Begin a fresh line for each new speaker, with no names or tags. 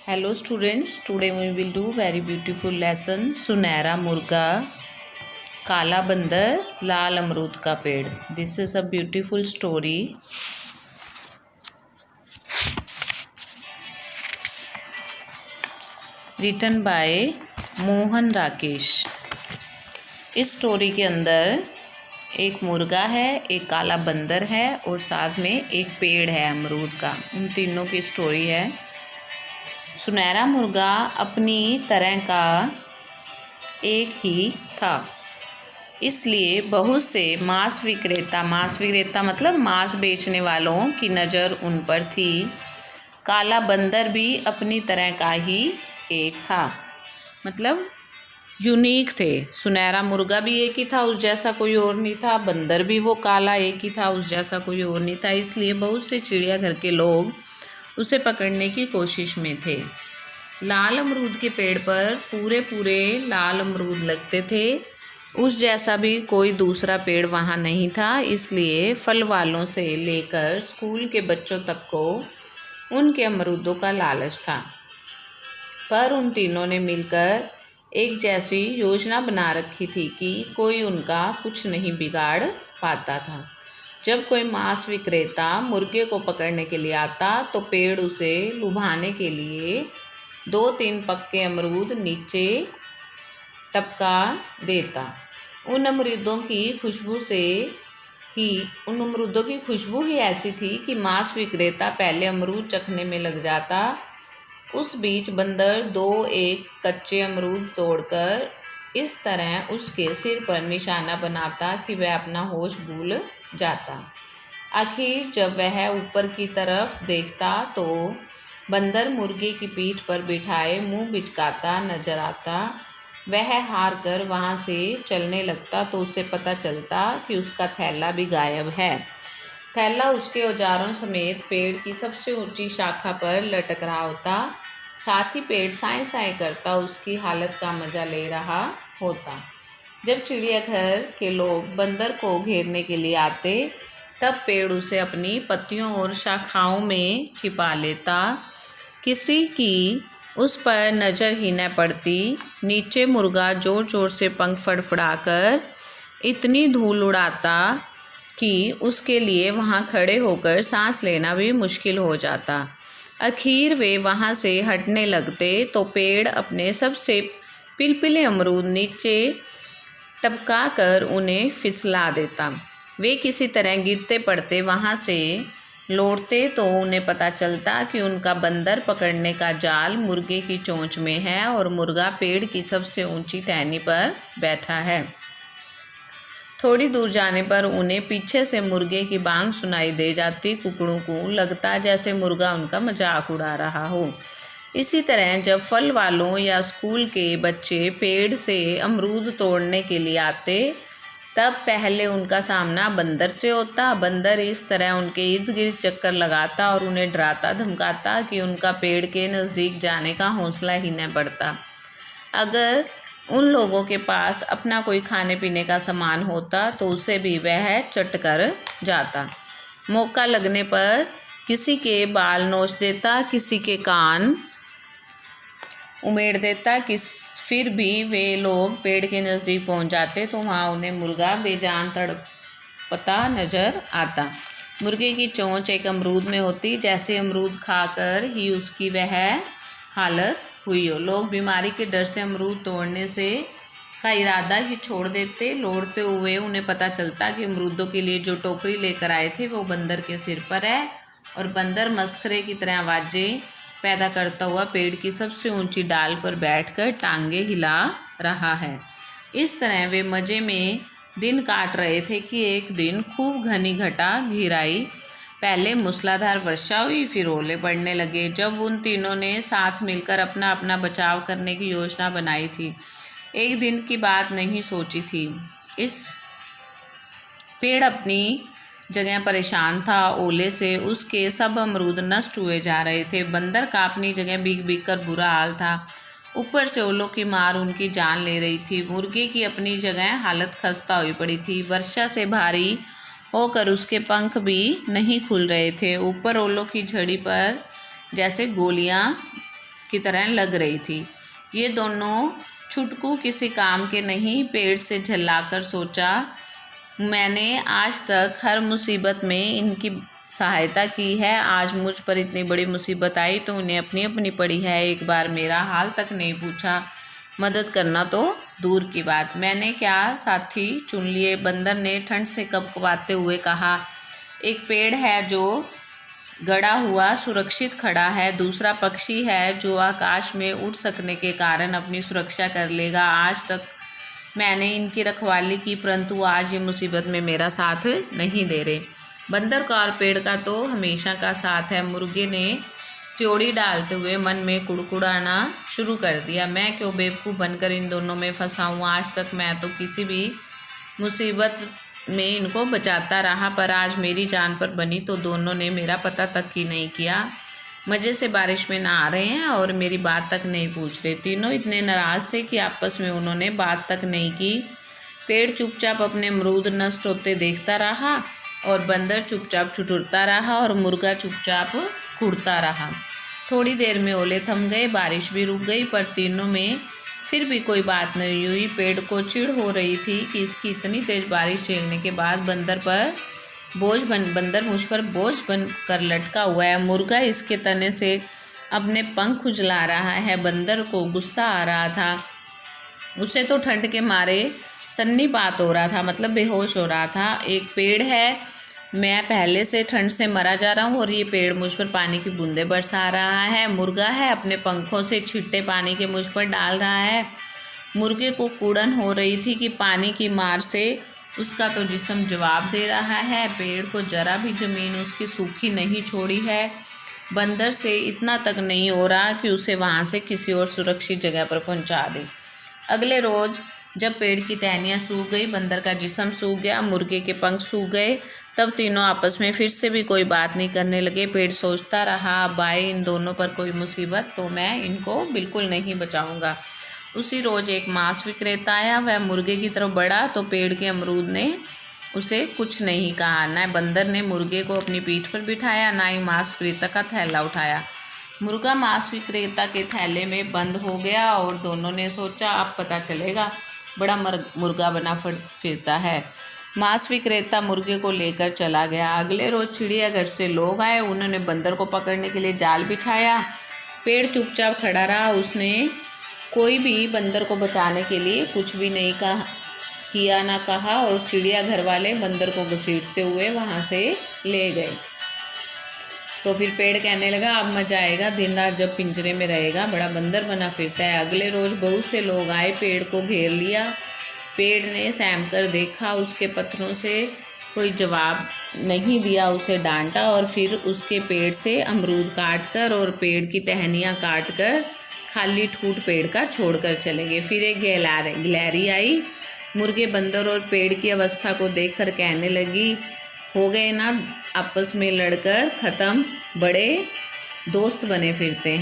Hello students, today we will do very beautiful lesson सुनहरा मुर्गा, काला बंदर, लाल अमरूद का पेड़. This is a beautiful story. Written by Mohan Rakesh. इस स्टोरी के अंदर एक मुर्गा है, एक काला बंदर है और साथ में एक पेड़ है अमरूद का. उन तीनों की स्टोरी है. सुनहरा मुर्गा अपनी तरह का एक ही था, इसलिए बहुत से मांस विक्रेता मतलब मांस बेचने वालों की नज़र उन पर थी. काला बंदर भी अपनी तरह का ही एक था, मतलब यूनिक थे. सुनहरा मुर्गा भी एक ही था, उस जैसा कोई और नहीं था. बंदर भी वो काला एक ही था, उस जैसा कोई और नहीं था. इसलिए बहुत से चिड़ियाघर के लोग उसे पकड़ने की कोशिश में थे. लाल अमरूद के पेड़ पर पूरे लाल अमरूद लगते थे. उस जैसा भी कोई दूसरा पेड़ वहाँ नहीं था, इसलिए फल वालों से लेकर स्कूल के बच्चों तक को उनके अमरूदों का लालच था. पर उन तीनों ने मिलकर एक जैसी योजना बना रखी थी कि कोई उनका कुछ नहीं बिगाड़ पाता था. जब कोई मांस विक्रेता मुर्गे को पकड़ने के लिए आता तो पेड़ उसे लुभाने के लिए 2-3 पक्के अमरूद नीचे टपका देता. उन अमरूदों की खुशबू ही ऐसी थी कि मांस विक्रेता पहले अमरूद चखने में लग जाता. उस बीच बंदर 2-1 कच्चे अमरूद तोड़कर इस तरह उसके सिर पर निशाना बनाता कि वह अपना होश भूल जाता. आखिर जब वह ऊपर की तरफ देखता तो बंदर मुर्गे की पीठ पर बिठाए मुंह बिचकाता नजर आता. वह हार कर वहाँ से चलने लगता तो उसे पता चलता कि उसका थैला भी गायब है. थैला उसके औजारों समेत पेड़ की सबसे ऊंची शाखा पर लटक रहा होता. साथ ही पेड़ साए साए करता उसकी हालत का मज़ा ले रहा होता. जब चिड़ियाघर के लोग बंदर को घेरने के लिए आते तब पेड़ उसे अपनी पत्तियों और शाखाओं में छिपा लेता. किसी की उस पर नज़र ही न पड़ती. नीचे मुर्गा जोर जोर से पंख फड़फड़ाकर इतनी धूल उड़ाता कि उसके लिए वहाँ खड़े होकर सांस लेना भी मुश्किल हो जाता. आखिर वे वहाँ से हटने लगते तो पेड़ अपने सबसे पिलपिले अमरूद नीचे टपका कर उन्हें फिसला देता. वे किसी तरह गिरते पड़ते वहाँ से लौटते तो उन्हें पता चलता कि उनका बंदर पकड़ने का जाल मुर्गे की चोंच में है और मुर्गा पेड़ की सबसे ऊंची टहनी पर बैठा है. थोड़ी दूर जाने पर उन्हें पीछे से मुर्गे की बांग सुनाई दे जाती. कुकड़ों को लगता जैसे मुर्गा उनका मजाक उड़ा रहा हो. इसी तरह जब फल वालों या स्कूल के बच्चे पेड़ से अमरूद तोड़ने के लिए आते तब पहले उनका सामना बंदर से होता. बंदर इस तरह उनके इर्द गिर्द चक्कर लगाता और उन्हें डराता धमकाता कि उनका पेड़ के नज़दीक जाने का हौसला ही न बढ़ता. अगर उन लोगों के पास अपना कोई खाने पीने का सामान होता तो उसे भी वह चट कर जाता. मौका लगने पर किसी के बाल नोच देता, किसी के कान उमेड़ देता. फिर भी वे लोग पेड़ के नज़दीक पहुंच जाते तो वहाँ उन्हें मुर्गा बेजान तड़पता नज़र आता. मुर्गे की चोंच एक अमरूद में होती. जैसे अमरूद खाकर ही उसकी वह हालत हुई हो. लोग बीमारी के डर से अमरूद तोड़ने से का इरादा ही छोड़ देते. लौटते हुए उन्हें पता चलता कि अमरूदों के लिए जो टोकरी लेकर आए थे वो बंदर के सिर पर है और बंदर मस्खरे की तरह आवाज़ें पैदा करता हुआ पेड़ की सबसे ऊंची डाल पर बैठकर टांगे हिला रहा है. इस तरह वे मज़े में दिन काट रहे थे कि एक दिन खूब घनी घटा घिर आई. पहले मूसलाधार वर्षा हुई, फिर ओले पड़ने लगे. जब उन तीनों ने साथ मिलकर अपना अपना बचाव करने की योजना बनाई थी, एक दिन की बात नहीं सोची थी. इस पेड़ अपनी जगह परेशान था. ओले से उसके सब अमरूद नष्ट हुए जा रहे थे. बंदर का अपनी जगह भीग कर बुरा हाल था. ऊपर से ओलों की मार उनकी जान ले रही थी. मुर्गे की अपनी जगह हालत खस्ता हुई पड़ी थी. वर्षा से भारी होकर उसके पंख भी नहीं खुल रहे थे. ऊपर ओलों की झड़ी पर जैसे गोलियां की तरह लग रही थी। ये दोनों छुटकू किसी काम के नहीं, पेड़ से झल्लाकर सोचा, मैंने आज तक हर मुसीबत में इनकी सहायता की है, आज मुझ पर इतनी बड़ी मुसीबत आई तो उन्हें अपनी अपनी पड़ी है, एक बार मेरा हाल तक नहीं पूछा, मदद करना तो दूर की बात। मैंने क्या साथी चुन लिए, बंदर ने ठंड से कपकपाते हुए कहा। एक पेड़ है जो गड़ा हुआ सुरक्षित खड़ा है, दूसरा पक्षी है जो आकाश में उड़ सकने के कारण अपनी सुरक्षा कर लेगा। आज तक मैंने इनकी रखवाली की, परंतु आज ये मुसीबत में मेरा साथ नहीं दे रहे। बंदर का और पेड़ का तो हमेशा का साथ है। मुर्गे ने त्योड़ी डालते हुए मन में कुड़कुड़ाना शुरू कर दिया, मैं क्यों बेवकूफ़ बनकर इन दोनों में फंसा हूँ। आज तक मैं तो किसी भी मुसीबत में इनको बचाता रहा, पर आज मेरी जान पर बनी तो दोनों ने मेरा पता तक ही नहीं किया। मज़े से बारिश में नहा रहे हैं और मेरी बात तक नहीं पूछ रहे। तीनों इतने नाराज़ थे कि आपस में उन्होंने बात तक नहीं की। पेड़ चुपचाप अपने अमरूद नष्ट होते देखता रहा और बंदर चुपचाप ठिठुरता रहा और मुर्गा चुपचाप कुड़ता रहा। थोड़ी देर में ओले थम गए, बारिश भी रुक गई, पर तीनों में फिर भी कोई बात नहीं हुई। पेड़ को चिढ़ हो रही थी कि इसकी इतनी तेज़ बारिश झेलने के बाद बंदर मुझ पर बोझ बन कर लटका हुआ है। मुर्गा इसके तने से अपने पंख खुजला रहा है। बंदर को गुस्सा आ रहा था, उसे तो ठंड के मारे सन्नीपात हो रहा था, मतलब बेहोश हो रहा था। एक पेड़ है, मैं पहले से ठंड से मरा जा रहा हूँ और ये पेड़ मुझ पर पानी की बूंदें बरसा रहा है। मुर्गा है, अपने पंखों से छिट्टे पानी के मुझ पर डाल रहा है। मुर्गे को कुड़न हो रही थी कि पानी की मार से उसका तो जिस्म जवाब दे रहा है, पेड़ को जरा भी ज़मीन उसकी सूखी नहीं छोड़ी है। बंदर से इतना तक नहीं हो रहा कि उसे वहाँ से किसी और सुरक्षित जगह पर पहुँचा दे। अगले रोज़ जब पेड़ की टहनियाँ सूख गई, बंदर का जिस्म सूख गया, मुर्गे के पंख सूख गए, तब तीनों आपस में फिर से भी कोई बात नहीं करने लगे। पेड़ सोचता रहा, अब आए इन दोनों पर कोई मुसीबत तो मैं इनको बिल्कुल नहीं बचाऊंगा। उसी रोज़ एक मांस विक्रेता आया, वह मुर्गे की तरफ बढ़ा तो पेड़ के अमरूद ने उसे कुछ नहीं कहा। न बंदर ने मुर्गे को अपनी पीठ पर बिठाया, ना ही मांस विक्रेता का थैला उठाया। मुर्गा मांस विक्रेता के थैले में बंद हो गया और दोनों ने सोचा अब पता चलेगा, बड़ा मुर्गा बना फिरता है। मांस विक्रेता मुर्गे को लेकर चला गया। अगले रोज़ चिड़ियाघर से लोग आए, उन्होंने बंदर को पकड़ने के लिए जाल बिछाया। पेड़ चुपचाप खड़ा रहा, उसने कोई भी बंदर को बचाने के लिए कुछ भी नहीं किया ना कहा, और चिड़ियाघर वाले बंदर को घसीटते हुए वहाँ से ले गए। तो फिर पेड़ कहने लगा, अब मजा आएगा, दिन रात जब पिंजरे में रहेगा, बड़ा बंदर बना फिरता है। अगले रोज़ बहुत से लोग आए, पेड़ को घेर लिया। पेड़ ने सहम कर देखा, उसके पत्थरों से कोई जवाब नहीं दिया, उसे डांटा और फिर उसके पेड़ से अमरूद काट कर और पेड़ की टहनियाँ काट कर खाली ठूठ पेड़ का छोड़कर चले गए। फिर एक गिलहरी आई, मुर्गे, बंदर और पेड़ की अवस्था को देखकर कहने लगी, हो गए ना आपस में लड़कर ख़त्म, बड़े दोस्त बने फिरते हैं।